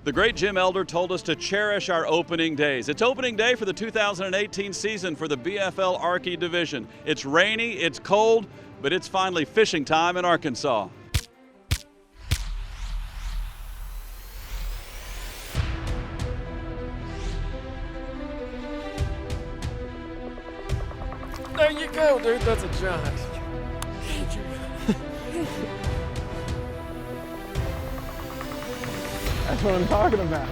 The great Jim Elder told us to cherish our opening days. It's opening day for the 2018 season for the BFL Archie division. It's rainy, it's cold, but it's finally fishing time in Arkansas. There you go, dude. That's a giant. That's what I'm talking about.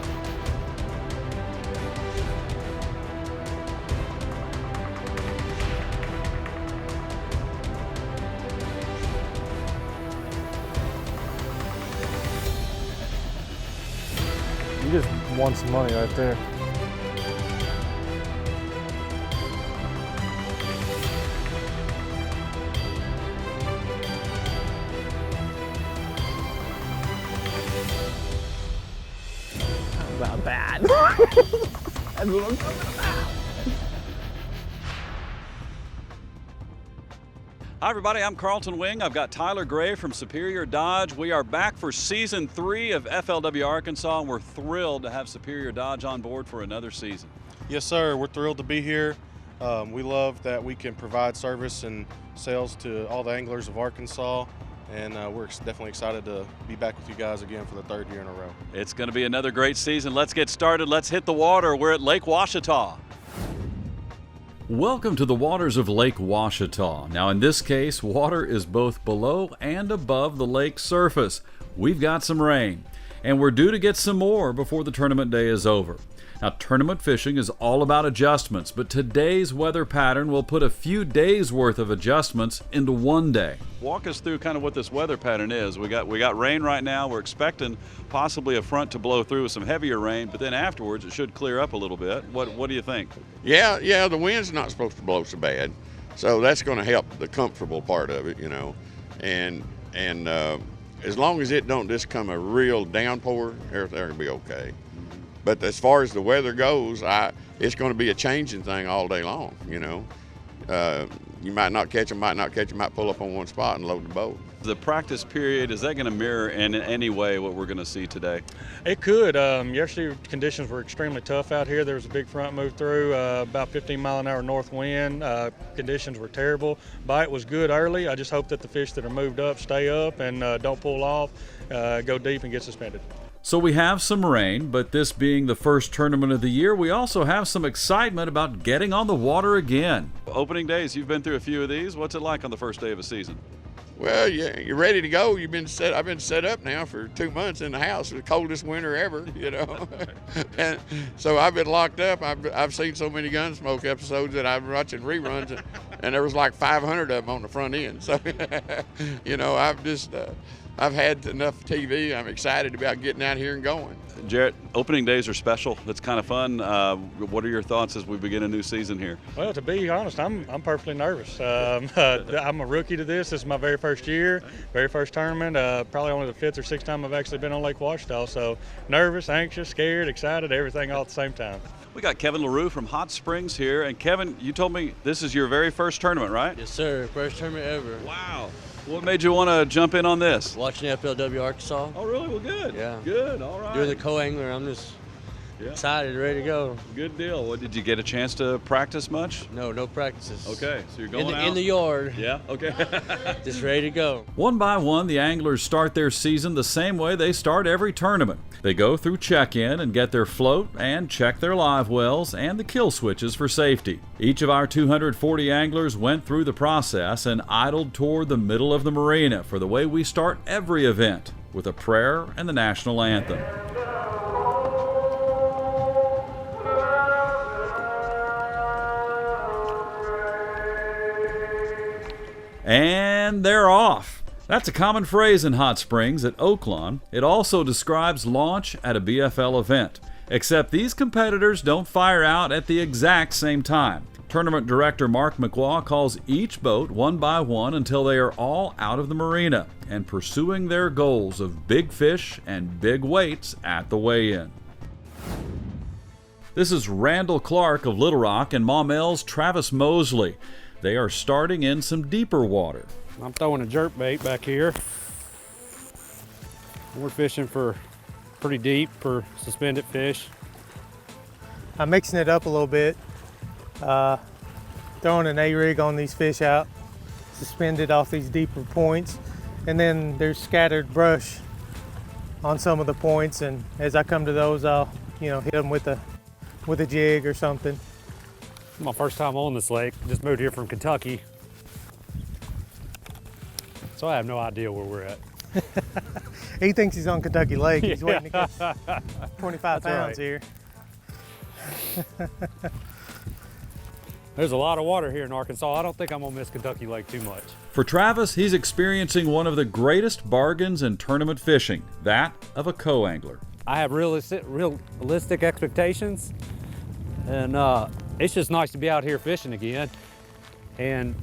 You just won some money right there. About that. That's what I'm talking about. Hi everybody, I'm Carlton Wing. I've got Tyler Gray from Superior Dodge. We are back for season 3 of FLW Arkansas, and we're thrilled to have Superior Dodge on board for another season. Yes, sir. We're thrilled to be here. We love that we can provide service and sales to all the anglers of Arkansas, and we're definitely excited to be back with you guys again for the 3rd year in a row. It's going to be another great season. Let's get started. Let's hit the water. We're at Lake Ouachita. Welcome to the waters of Lake Ouachita. Now in this case, water is both below and above the lake surface. We've got some rain, and we're due to get some more before the tournament day is over. Now, tournament fishing is all about adjustments, but today's weather pattern will put a few days worth of adjustments into one day. Walk us through kind of what this weather pattern is. We got rain right now. We're expecting possibly a front to blow through with some heavier rain, but then afterwards it should clear up a little bit. What do you think? Yeah, the wind's not supposed to blow so bad, so that's going to help the comfortable part of it, you know. And as long as it don't just come a real downpour, everything will be okay. But as far as the weather goes, it's going to be a changing thing all day long, you know. You might not catch them, might pull up on one spot and load the boat. The practice period, is that going to mirror in any way what we're going to see today? It could. Yesterday conditions were extremely tough out here. There was a big front move through, about 15-mile-an-hour north wind. Conditions were terrible. Bite was good early. I just hope that the fish that are moved up stay up and don't pull off, go deep and get suspended. So we have some rain, but this being the first tournament of the year, we also have some excitement about getting on the water again. Opening days, you've been through a few of these. What's it like on the first day of a season? Well, yeah, you're ready to go. I've been set up now for 2 months in the house, the coldest winter ever, you know. And so I've been locked up. I've seen so many Gunsmoke episodes that I'm watching reruns, and there was like 500 of them on the front end. So, you know, I've had enough TV. I'm excited about getting out here and going. Jarrett, opening days are special. It's kind of fun. What are your thoughts as we begin a new season here? Well, to be honest, I'm perfectly nervous. I'm a rookie to this. This is my very first year, very first tournament. Probably only the 5th or 6th time I've actually been on Lake Ouachita. So nervous, anxious, scared, excited, everything all at the same time. We got Kevin LaRue from Hot Springs here. And Kevin, you told me this is your very first tournament, right? Yes, sir. First tournament ever. Wow. What made you want to jump in on this? Watching FLW Arkansas. Oh, really? Well, good. Yeah. Good. All right. You're the co-angler. I'm just excited, ready to go. Good deal. Well, did you get a chance to practice much? No practices. Okay, so you're going out? In the yard. Yeah, okay. Just ready to go. One by one, the anglers start their season the same way they start every tournament. They go through check-in and get their float and check their live wells and the kill switches for safety. Each of our 240 anglers went through the process and idled toward the middle of the marina for the way we start every event, with a prayer and the national anthem. And they're off. That's a common phrase in Hot Springs at Oaklawn. It also describes launch at a BFL event, except these competitors don't fire out at the exact same time. Tournament director Mark McGaw calls each boat one by one until they are all out of the marina and pursuing their goals of big fish and big weights at the weigh-in. This is Randall Clark of Little Rock and Maumel's Travis Mosley. They are starting in some deeper water. I'm throwing a jerk bait back here. We're fishing for pretty deep for suspended fish. I'm mixing it up a little bit, throwing an A-rig on these fish out, suspended off these deeper points, and then there's scattered brush on some of the points, and as I come to those, I'll hit them with a jig or something. My first time on this lake. Just moved here from Kentucky, so I have no idea where we're at. He thinks he's on Kentucky Lake. He's waiting to catch 25 That's pounds right. here. There's a lot of water here in Arkansas. I don't think I'm gonna miss Kentucky Lake too much. For Travis, he's experiencing one of the greatest bargains in tournament fishing, that of a co-angler. I have realistic expectations, and it's just nice to be out here fishing again. And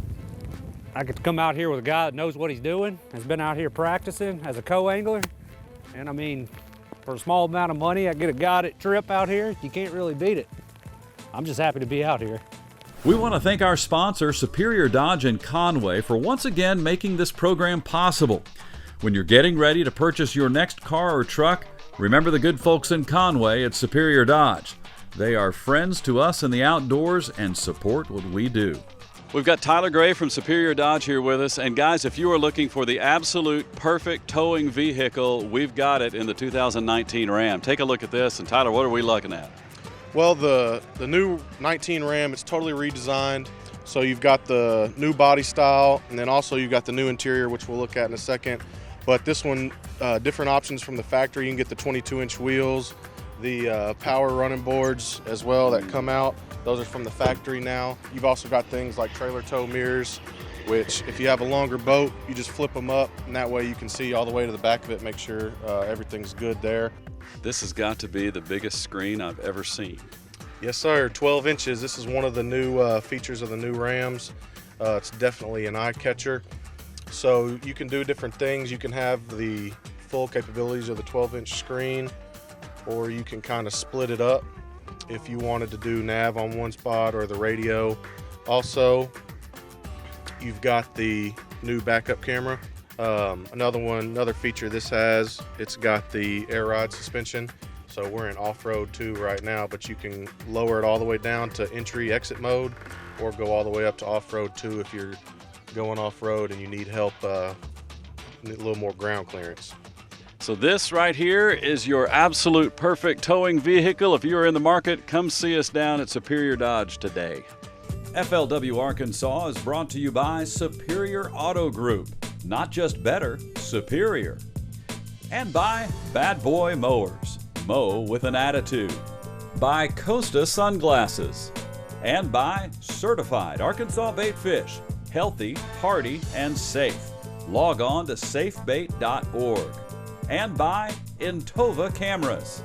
I get to come out here with a guy that knows what he's doing, has been out here practicing as a co-angler. And I mean, for a small amount of money, I get a guided trip out here. You can't really beat it. I'm just happy to be out here. We want to thank our sponsor, Superior Dodge in Conway, for once again making this program possible. When you're getting ready to purchase your next car or truck, remember the good folks in Conway at Superior Dodge. They are friends to us in the outdoors and support what we do. We've got Tyler Gray from Superior Dodge here with us. And guys, if you are looking for the absolute perfect towing vehicle, we've got it in the 2019 Ram. Take a look at this. And Tyler, what are we looking at? Well, the new 19 Ram, it's totally redesigned. So you've got the new body style, and then also you've got the new interior, which we'll look at in a second. But this one, different options from the factory. You can get the 22-inch wheels, the power running boards as well that come out. Those are from the factory now. You've also got things like trailer tow mirrors, which if you have a longer boat, you just flip them up, and that way you can see all the way to the back of it, make sure everything's good there. This has got to be the biggest screen I've ever seen. Yes, sir, 12 inches. This is one of the new features of the new Rams. It's definitely an eye catcher. So you can do different things. You can have the full capabilities of the 12-inch screen, or you can kind of split it up if you wanted to do nav on one spot or the radio. Also, you've got the new backup camera. Another feature this has, it's got the air ride suspension. So we're in off-road 2 right now, but you can lower it all the way down to entry exit mode, or go all the way up to off-road 2 if you're going off-road and you need help, need a little more ground clearance. So this right here is your absolute perfect towing vehicle. If you're in the market, come see us down at Superior Dodge today. FLW Arkansas is brought to you by Superior Auto Group. Not just better, superior. And by Bad Boy Mowers. Mow with an attitude. By Costa Sunglasses. And by Certified Arkansas Bait Fish. Healthy, hearty, and safe. Log on to safebait.org. And by Intova Cameras.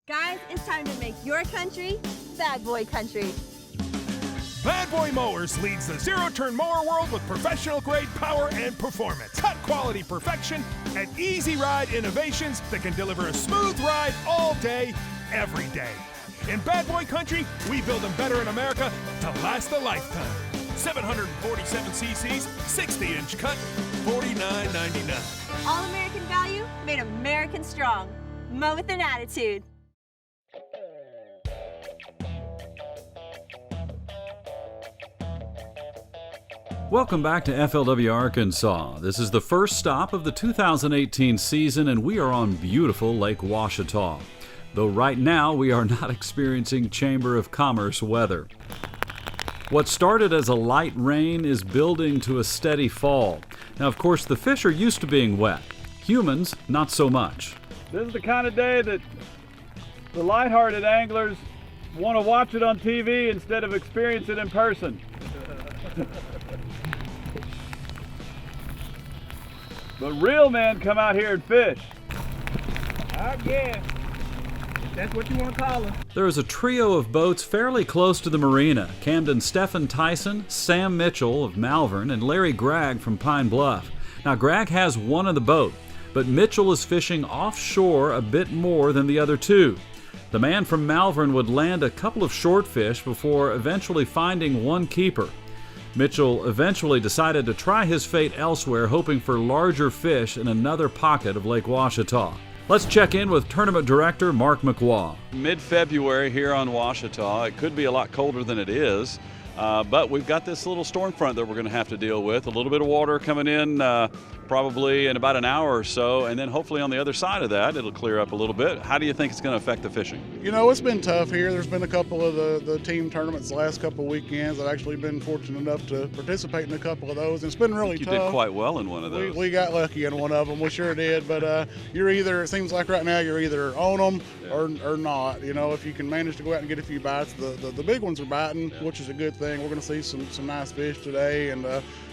Guys, it's time to make your country Bad Boy Country. Bad Boy Mowers leads the zero-turn mower world with professional-grade power and performance, cut-quality perfection, and easy-ride innovations that can deliver a smooth ride all day, every day. In Bad Boy Country, we build them better in America to last a lifetime. 747 cc's, 60-inch cut, $49.99. All American value, made American strong. Mow with an attitude. Welcome back to FLW Arkansas. This is the first stop of the 2018 season, and we are on beautiful Lake Ouachita. Though right now we are not experiencing Chamber of Commerce weather. What started as a light rain is building to a steady fall. Now, of course, the fish are used to being wet. Humans, not so much. This is the kind of day that the lighthearted anglers want to watch it on TV instead of experience it in person. But real men come out here and fish. I guess. That's what you want to call them. There is a trio of boats fairly close to the marina. Camden Stephen Tyson, Sam Mitchell of Malvern, and Larry Gregg from Pine Bluff. Now, Gregg has one of the boat, but Mitchell is fishing offshore a bit more than the other two. The man from Malvern would land a couple of short fish before eventually finding one keeper. Mitchell eventually decided to try his fate elsewhere, hoping for larger fish in another pocket of Lake Ouachita. Let's check in with tournament director Mark McWaugh. Mid-February here on Ouachita. It could be a lot colder than it is, but we've got this little storm front that we're going to have to deal with. A little bit of water coming in probably in about an hour or so, and then hopefully on the other side of that it'll clear up a little bit. How do you think it's going to affect the fishing? You know, it's been tough here. There's been a couple of the team tournaments the last couple of weekends. I've actually been fortunate enough to participate in a couple of those. And it's been really tough. You did quite well in one of those. We got lucky in one of them. We sure did. But you're either, it seems like right now, you're either on them or not. You know, if you can manage to go out and get a few bites, the big ones are biting, which is a good thing. We're going to see some nice fish today. And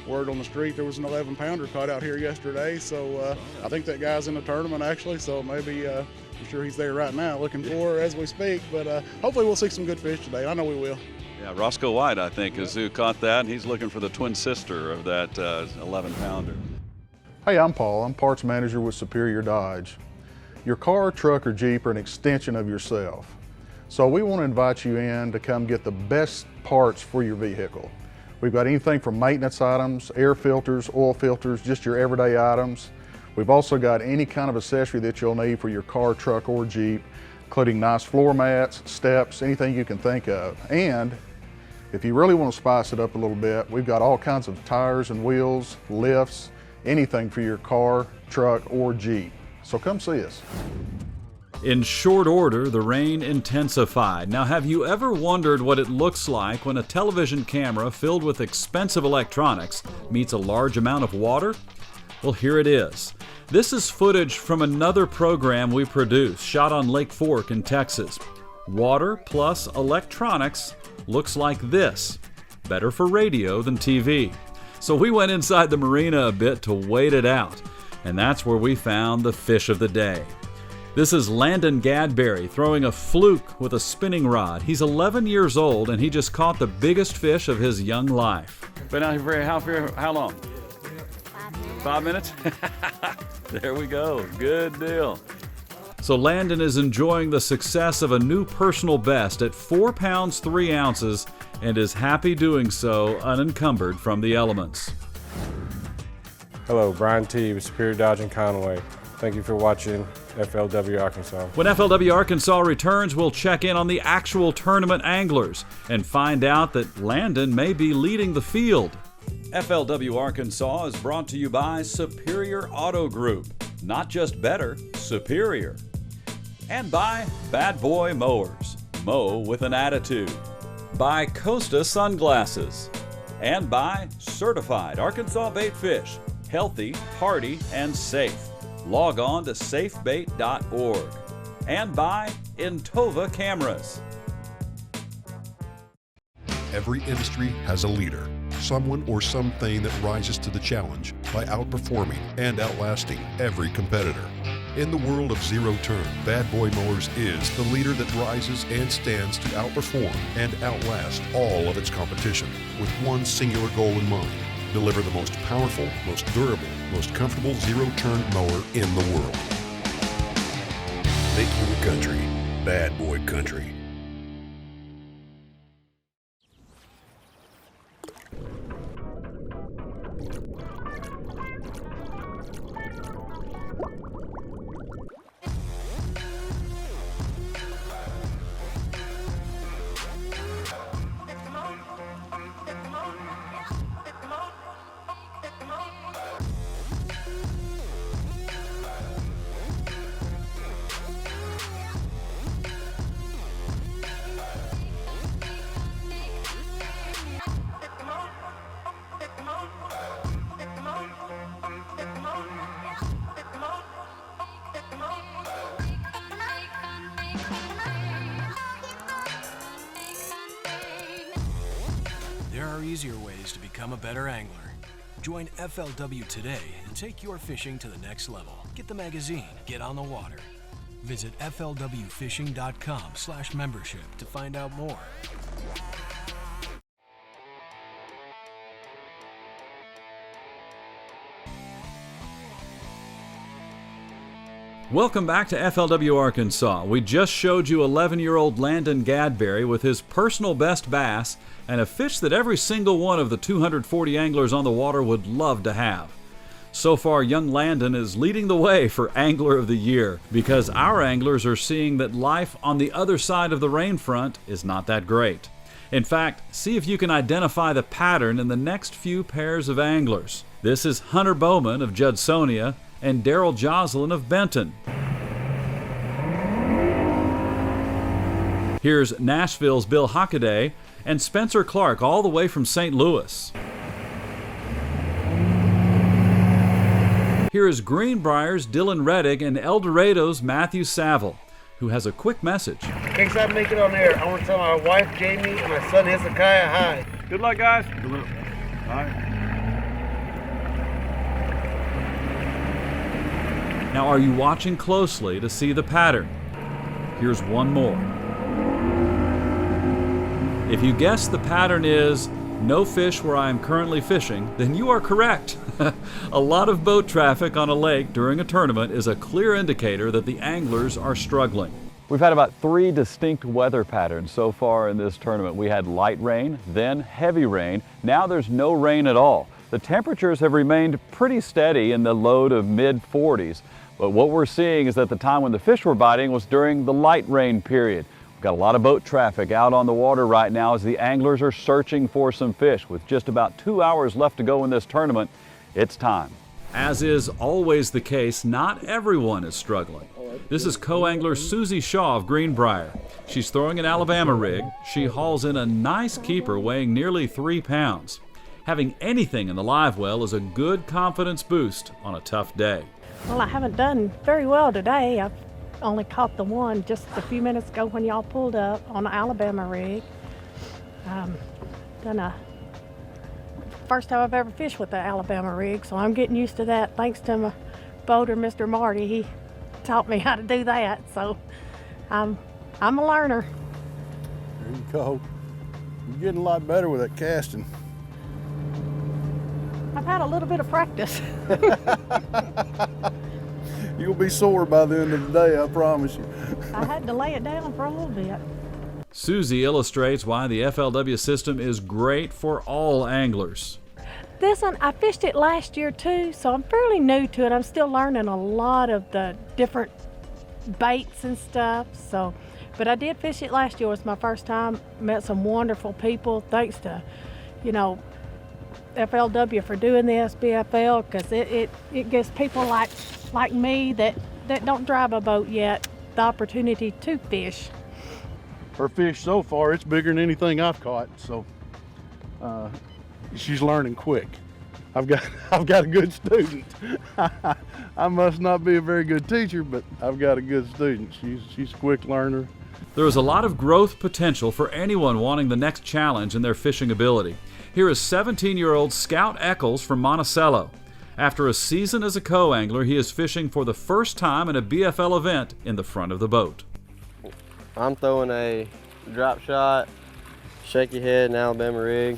word on the street, there was an 11-pounder caught out here yesterday. So I think that guy's in the tournament actually. So maybe I'm sure he's there right now looking for her as we speak. But hopefully we'll see some good fish today. I know we will. Yeah, Roscoe White, I think, is who caught that, and he's looking for the twin sister of that 11-pounder. Hey, I'm Paul. I'm parts manager with Superior Dodge. Your car, truck, or Jeep are an extension of yourself. So we want to invite you in to come get the best parts for your vehicle. We've got anything from maintenance items, air filters, oil filters, just your everyday items. We've also got any kind of accessory that you'll need for your car, truck, or Jeep, including nice floor mats, steps, anything you can think of. And if you really want to spice it up a little bit, we've got all kinds of tires and wheels, lifts, anything for your car, truck, or Jeep. So come see us. In short order, the rain intensified. Now, have you ever wondered what it looks like when a television camera filled with expensive electronics meets a large amount of water? Well, here it is. This is footage from another program we produce, shot on Lake Fork in Texas. Water plus electronics looks like this. Better for radio than TV. So we went inside the marina a bit to wait it out, and that's where we found the fish of the day. This is Landon Gadberry throwing a fluke with a spinning rod. He's 11 years old and he just caught the biggest fish of his young life. Been out here how long? 5 minutes. There we go. Good deal. So Landon is enjoying the success of a new personal best at 4 pounds 3 ounces and is happy doing so unencumbered from the elements. Hello, Brian T. with Superior Dodge in Conway. Thank you for watching FLW Arkansas. When FLW Arkansas returns, we'll check in on the actual tournament anglers and find out that Landon may be leading the field. FLW Arkansas is brought to you by Superior Auto Group. Not just better, superior. And by Bad Boy Mowers. Mow with an attitude. By Costa Sunglasses. And by Certified Arkansas Bait Fish. Healthy, hearty, and safe. Log on to safebait.org. And by Intova Cameras. Every industry has a leader, someone or something that rises to the challenge by outperforming and outlasting every competitor. In the world of zero turn, Bad Boy Mowers is the leader that rises and stands to outperform and outlast all of its competition with one singular goal in mind: deliver the most powerful, most durable, most comfortable zero-turn mower in the world. Make your country Bad Boy Country. There are easier ways to become a better angler. Join FLW today and take your fishing to the next level. Get the magazine, get on the water. Visit flwfishing.com/membership to find out more. Welcome back to FLW Arkansas. We just showed you 11-year-old Landon Gadberry with his personal best bass and a fish that every single one of the 240 anglers on the water would love to have. So far, young Landon is leading the way for Angler of the Year because our anglers are seeing that life on the other side of the rain front is not that great. In fact, see if you can identify the pattern in the next few pairs of anglers. This is Hunter Bowman of Judsonia and Daryl Joslin of Benton. Here's Nashville's Bill Hockaday and Spencer Clark all the way from St. Louis. Here is Greenbrier's Dylan Reddick and El Dorado's Matthew Saville, who has a quick message. In case I make it on air, I want to tell my wife Jamie and my son Hezekiah hi. Good luck, guys. Good luck. All right. Now, are you watching closely to see the pattern? Here's one more. If you guess the pattern is no fish where I am currently fishing, then you are correct. A lot of boat traffic on a lake during a tournament is a clear indicator that the anglers are struggling. We've had about 3 distinct weather patterns so far in this tournament. We had light rain, then heavy rain. Now there's no rain at all. The temperatures have remained pretty steady in the low to mid-40s. But what we're seeing is that the time when the fish were biting was during the light rain period. We've got a lot of boat traffic out on the water right now as the anglers are searching for some fish. With just about 2 hours left to go in this tournament, it's time. As is always the case, not everyone is struggling. This is co-angler Susie Shaw of Greenbrier. She's throwing an Alabama rig. She hauls in a nice keeper weighing nearly 3 pounds. Having anything in the live well is a good confidence boost on a tough day. Well, I haven't done very well today. I've only caught the one just a few minutes ago when y'all pulled up on the Alabama rig. First time I've ever fished with the Alabama rig, so I'm getting used to that thanks to my boater, Mr. Marty. He taught me how to do that, so I'm a learner. There you go. You're getting a lot better with that casting. I've had a little bit of practice. You'll be sore by the end of the day, I promise you. I had to lay it down for a little bit. Susie illustrates why the FLW system is great for all anglers. This one, I fished it last year too, so I'm fairly new to it. I'm still learning a lot of the different baits and stuff. But I did fish it last year. It was my first time. Met some wonderful people. Thanks to, FLW for doing this, BFL, because it gives people like me that don't drive a boat yet the opportunity to fish. Her fish so far, it's bigger than anything I've caught, so she's learning quick. I've got a good student. I must not be a very good teacher, but I've got a good student. She's a quick learner. There is a lot of growth potential for anyone wanting the next challenge in their fishing ability. Here is 17-year-old Scout Eccles from Monticello. After a season as a co-angler, he is fishing for the first time in a BFL event in the front of the boat. I'm throwing a drop shot, shaky head, and Alabama rig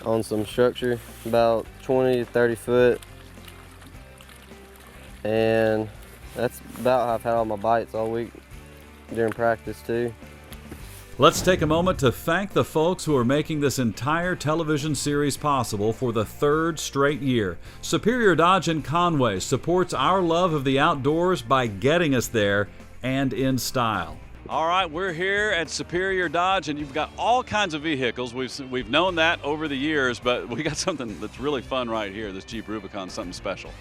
on some structure, about 20 to 30 foot. And that's about how I've had all my bites all week during practice too. Let's take a moment to thank the folks who are making this entire television series possible for the 3rd straight year. Superior Dodge in Conway supports our love of the outdoors by getting us there and in style. All right, we're here at Superior Dodge, and you've got all kinds of vehicles. We've known that over the years, but we got something that's really fun right here, this Jeep Rubicon, something special.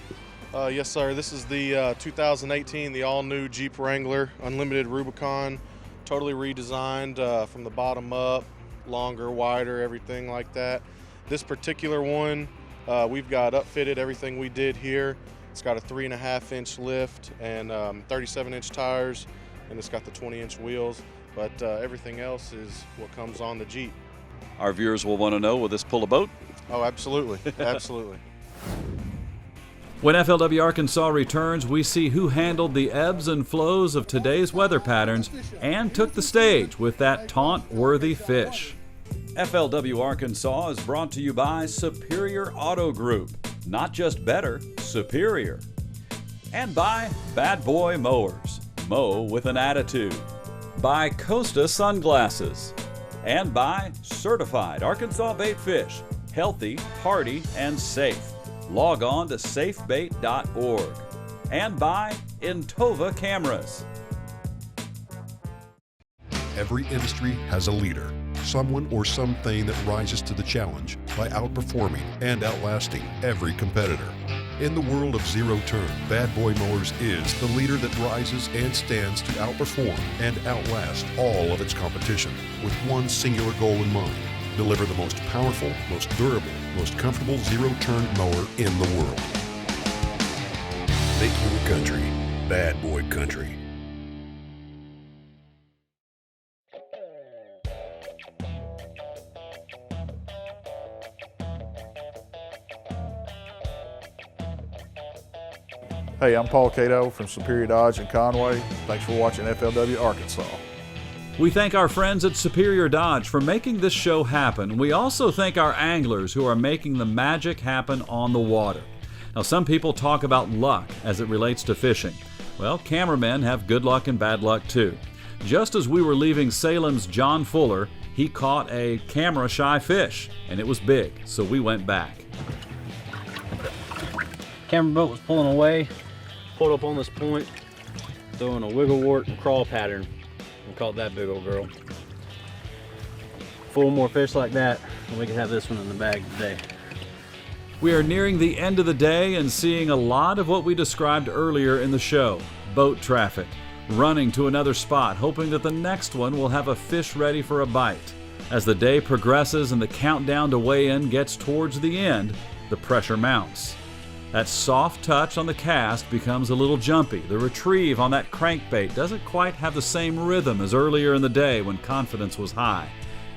Yes, sir. This is the 2018, the all-new Jeep Wrangler Unlimited Rubicon. Totally redesigned from the bottom up, longer, wider, everything like that. This particular one, we've got upfitted everything we did here. It's got a 3.5-inch lift and 37-inch tires, and it's got the 20-inch wheels, but everything else is what comes on the Jeep. Our viewers will want to know, will this pull a boat? Oh, absolutely, absolutely. When FLW Arkansas returns, we see who handled the ebbs and flows of today's weather patterns and took the stage with that taunt-worthy fish. FLW Arkansas is brought to you by Superior Auto Group. Not just better, superior. And by Bad Boy Mowers, mow with an attitude. By Costa Sunglasses. And by Certified Arkansas Bait Fish, healthy, hardy, and safe. Log on to safebait.org. And by Intova Cameras. Every industry has a leader, someone or something that rises to the challenge by outperforming and outlasting every competitor. In the world of zero turn, Bad Boy Mowers is the leader that rises and stands to outperform and outlast all of its competition with one singular goal in mind: deliver the most powerful, most durable, most comfortable zero turn mower in the world. Make your country Bad Boy Country. Hey, I'm Paul Cato from Superior Dodge in Conway. Thanks for watching FLW Arkansas. We thank our friends at Superior Dodge for making this show happen. We also thank our anglers who are making the magic happen on the water. Now, some people talk about luck as it relates to fishing. Well, cameramen have good luck and bad luck too. Just as we were leaving Salem's John Fuller, he caught a camera-shy fish, and it was big, so we went back. Camera boat was pulling away, pulled up on this point, throwing a wiggle wart and crawl pattern, and caught that big old girl. 4 more fish like that, and we can have this one in the bag today. We are nearing the end of the day and seeing a lot of what we described earlier in the show. Boat traffic, running to another spot, hoping that the next one will have a fish ready for a bite. As the day progresses and the countdown to weigh in gets towards the end, the pressure mounts. That soft touch on the cast becomes a little jumpy. The retrieve on that crankbait doesn't quite have the same rhythm as earlier in the day when confidence was high.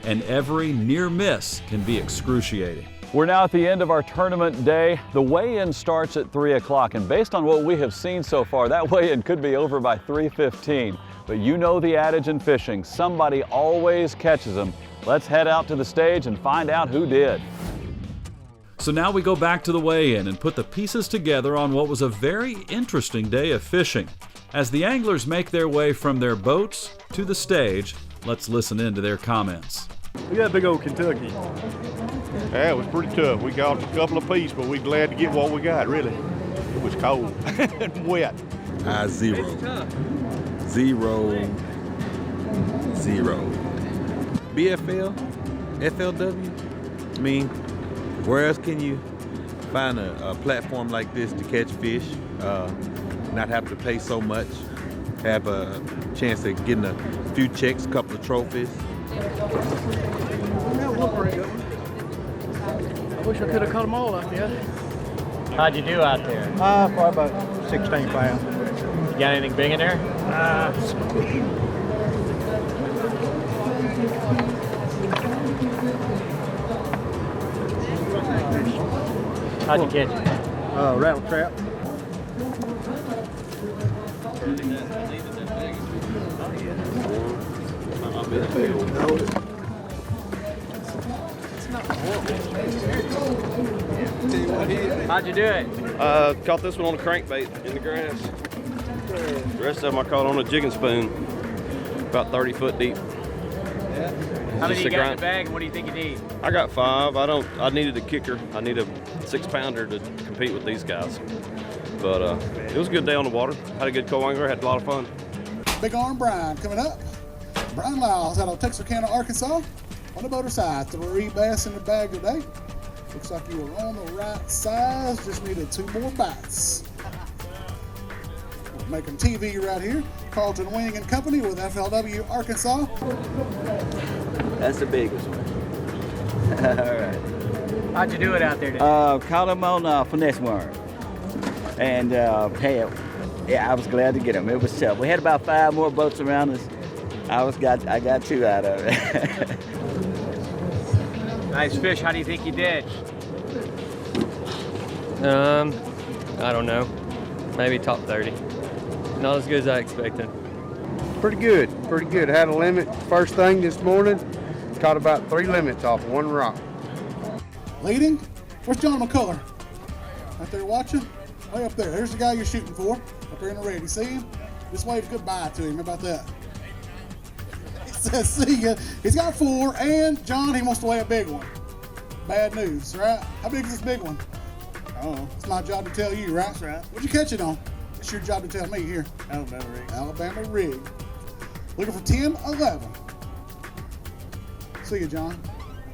And every near miss can be excruciating. We're now at the end of our tournament day. The weigh-in starts at 3 o'clock, and based on what we have seen so far, that weigh-in could be over by 3:15. But you know the adage in fishing, somebody always catches them. Let's head out to the stage and find out who did. So now we go back to the weigh-in and put the pieces together on what was a very interesting day of fishing. As the anglers make their way from their boats to the stage, let's listen in to their comments. We got a big old Kentucky. Yeah, it was pretty tough. We got a couple of pieces, but we're glad to get what we got, really. It was cold and wet. 0. 0. 0. BFL, FLW, I mean, where else can you find a platform like this to catch fish, not have to pay so much, have a chance of getting a few checks, a couple of trophies? I wish I could have caught them all out there. How'd you do out there? Probably about 16 pounds. You got anything big in there? How'd you catch it? Rattle trap. How'd you do it? Caught this one on a crankbait in the grass. The rest of them I caught on a jigging spoon, about 30 foot deep. How many you got in the bag, and what do you think you need? I got 5. I needed a kicker. I need a 6-pounder to compete with these guys. But it was a good day on the water. Had a good co-angler, had a lot of fun. Big Arm Brian coming up. Brian Lyles out of Texarkana, Arkansas. On the motor side, 3 bass in the bag today. Looks like you were on the right size, just needed 2 more bites. We're making TV right here. Carlton Wing and Company with FLW Arkansas. That's the biggest one. All right. How'd you do it out there today? Caught him on finesse worm. And hey, yeah, I was glad to get him. It was tough. We had about 5 more boats around us. I got 2 out of it. Nice fish. How do you think you did? I don't know. Maybe top 30. Not as good as I expected. Pretty good, pretty good. Had a limit first thing this morning. Caught about 3 limits off 1 rock. Leading, where's John McCullough? Out there watching? Way up there. Here's the guy you're shooting for. Up there in the red. You see him? Just wave goodbye to him. How about that? He says, see ya. He's got 4, and John, he wants to weigh a big one. Bad news, right? How big is this big one? Oh, it's my job to tell you, right? That's right. What'd you catch it on? It's your job to tell me here. Alabama rig. Alabama rig. Looking for 10, 11. See you, John.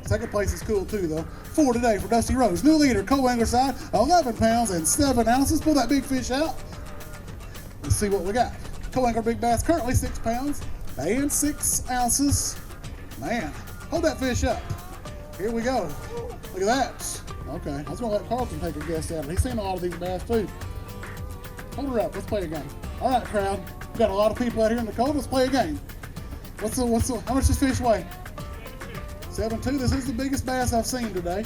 Second place is cool too, though. 4 today for Dusty Rose. New leader, co-angler side, 11 pounds and 7 ounces. Pull that big fish out. Let's see what we got. Co-angler big bass, currently 6 pounds and 6 ounces. Man, hold that fish up. Here we go. Look at that. Okay, I was gonna let Carlton take a guess at it. He's seen a lot of these bass too. Hold her up, let's play a game. All right, crowd. We've got a lot of people out here in the cold. Let's play a game. How much does fish weigh? 7.2. This is the biggest bass I've seen today.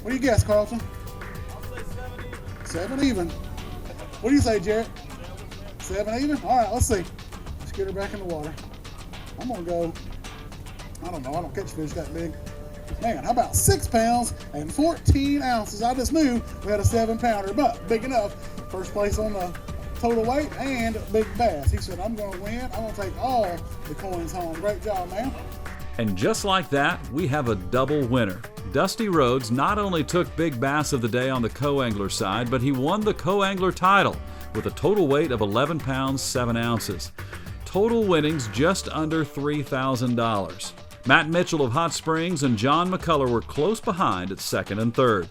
What do you guess, Carlton? I'll say 7 even. 7 even. What do you say, Jarrett? 7 even? All right, let's see. Let's get her back in the water. I'm gonna go, I don't know, I don't catch fish that big. Man, how about 6 pounds and 14 ounces? I just knew we had a 7-pounder, but big enough. First place on the total weight and big bass. He said, I'm gonna win. I'm gonna take all the coins home. Great job, man. And just like that, we have a double winner. Dusty Rhodes not only took big bass of the day on the co-angler side, but he won the co-angler title with a total weight of 11 pounds, 7 ounces. Total winnings just under $3,000. Matt Mitchell of Hot Springs and John McCullough were close behind at second and third.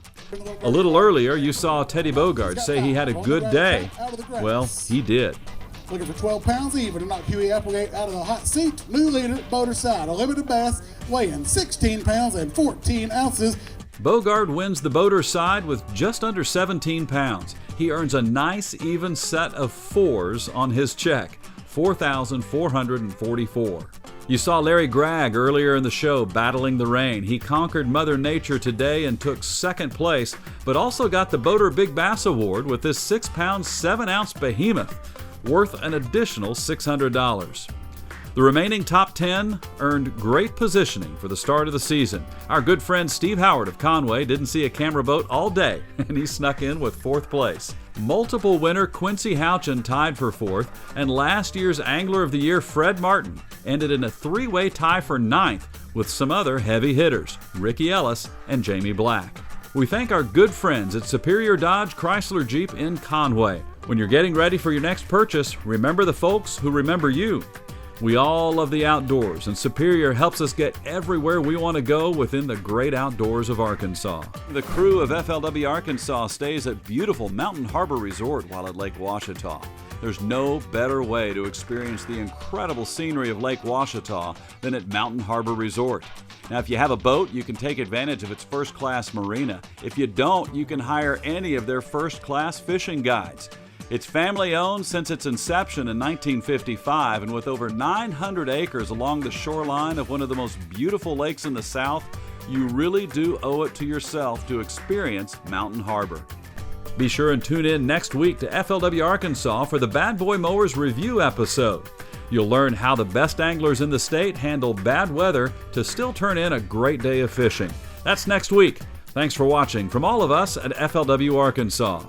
A little earlier, you saw Teddy Bogard say he had a good day. Well, he did. Looking for 12 pounds even to knock Huey Applegate out of the hot seat. New leader, Boater side, a limited bass, weighing 16 pounds and 14 ounces. Bogard wins the Boater side with just under 17 pounds. He earns a nice even set of 4s on his check, 4,444. You saw Larry Gregg earlier in the show battling the rain. He conquered Mother Nature today and took second place, but also got the Boater Big Bass Award with this 6-pound, 7-ounce behemoth, worth an additional $600. The remaining top 10 earned great positioning for the start of the season. Our good friend Steve Howard of Conway didn't see a camera boat all day, and he snuck in with 4th place. Multiple winner Quincy Houchin tied for 4th, and last year's Angler of the Year Fred Martin ended in a 3-way tie for 9th with some other heavy hitters, Ricky Ellis and Jamie Black. We thank our good friends at Superior Dodge Chrysler Jeep in Conway. When you're getting ready for your next purchase, remember the folks who remember you. We all love the outdoors, and Superior helps us get everywhere we want to go within the great outdoors of Arkansas. The crew of FLW Arkansas stays at beautiful Mountain Harbor Resort while at Lake Ouachita. There's no better way to experience the incredible scenery of Lake Ouachita than at Mountain Harbor Resort. Now, if you have a boat, you can take advantage of its first-class marina. If you don't, you can hire any of their first-class fishing guides. It's family-owned since its inception in 1955, and with over 900 acres along the shoreline of one of the most beautiful lakes in the South, you really do owe it to yourself to experience Mountain Harbor. Be sure and tune in next week to FLW Arkansas for the Bad Boy Mowers Review episode. You'll learn how the best anglers in the state handle bad weather to still turn in a great day of fishing. That's next week. Thanks for watching from all of us at FLW Arkansas.